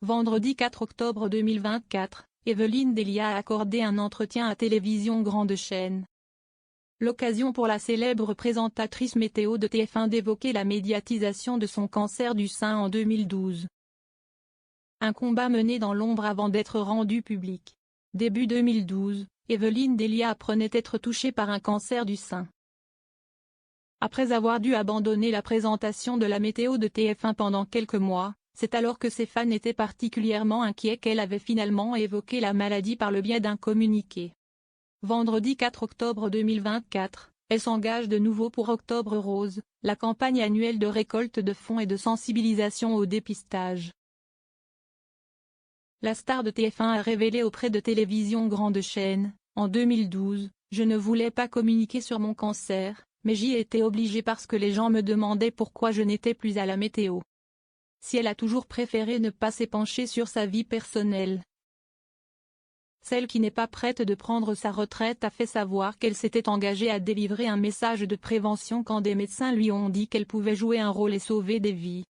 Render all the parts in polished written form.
Vendredi 4 octobre 2024, Evelyne Delia a accordé un entretien à Télévision Grande Chaîne. L'occasion pour la célèbre présentatrice météo de TF1 d'évoquer la médiatisation de son cancer du sein en 2012. Un combat mené dans l'ombre avant d'être rendu public. Début 2012, Evelyne Delia apprenait être touchée par un cancer du sein. Après avoir dû abandonner la présentation de la météo de TF1 pendant quelques mois, c'est alors que ses fans étaient particulièrement inquiets qu'elle avait finalement évoqué la maladie par le biais d'un communiqué. Vendredi 4 octobre 2024, elle s'engage de nouveau pour Octobre Rose, la campagne annuelle de récolte de fonds et de sensibilisation au dépistage. La star de TF1 a révélé auprès de Télévision Grande Chaîne, en 2012, « Je ne voulais pas communiquer sur mon cancer, mais j'y ai été obligée parce que les gens me demandaient pourquoi je n'étais plus à la météo. » Si elle a toujours préféré ne pas s'épancher sur sa vie personnelle. Celle qui n'est pas prête de prendre sa retraite a fait savoir qu'elle s'était engagée à délivrer un message de prévention quand des médecins lui ont dit qu'elle pouvait jouer un rôle et sauver des vies.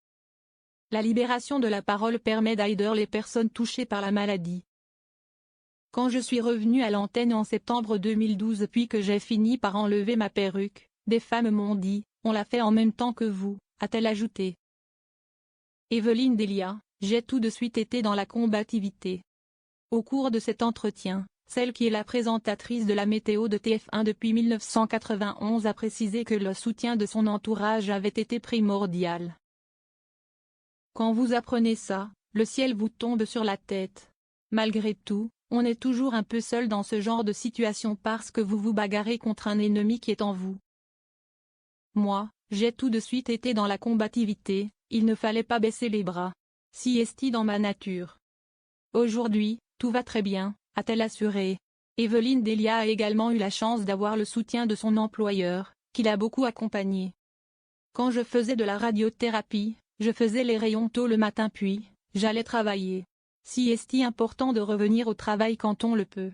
La libération de la parole permet d'aider les personnes touchées par la maladie. Quand je suis revenue à l'antenne en septembre 2012 puis que j'ai fini par enlever ma perruque, des femmes m'ont dit « On l'a fait en même temps que vous », a-t-elle ajouté. Evelyne Delia, j'ai tout de suite été dans la combativité. Au cours de cet entretien, celle qui est la présentatrice de la météo de TF1 depuis 1991 a précisé que le soutien de son entourage avait été primordial. Quand vous apprenez ça, le ciel vous tombe sur la tête. Malgré tout, on est toujours un peu seul dans ce genre de situation parce que vous vous bagarrez contre un ennemi qui est en vous. Moi, j'ai tout de suite été dans la combativité, il ne fallait pas baisser les bras. Si est dans ma nature. Aujourd'hui, tout va très bien, a-t-elle assuré. Evelyne Delia a également eu la chance d'avoir le soutien de son employeur, qui l'a beaucoup accompagnée. Quand je faisais de la radiothérapie, je faisais les rayons tôt le matin puis, j'allais travailler. Si est important de revenir au travail quand on le peut.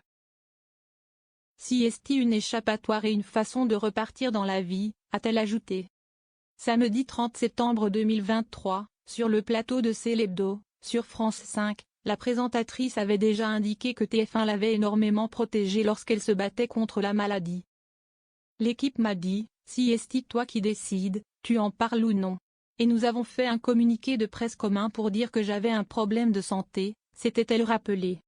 Si est une échappatoire et une façon de repartir dans la vie, a-t-elle ajouté. Samedi 30 septembre 2023, sur le plateau de C'est l'Hebdo, sur France 5, la présentatrice avait déjà indiqué que TF1 l'avait énormément protégée lorsqu'elle se battait contre la maladie. L'équipe m'a dit, si est toi qui décides, tu en parles ou non. Et nous avons fait un communiqué de presse commun pour dire que j'avais un problème de santé, s'était-elle rappelée.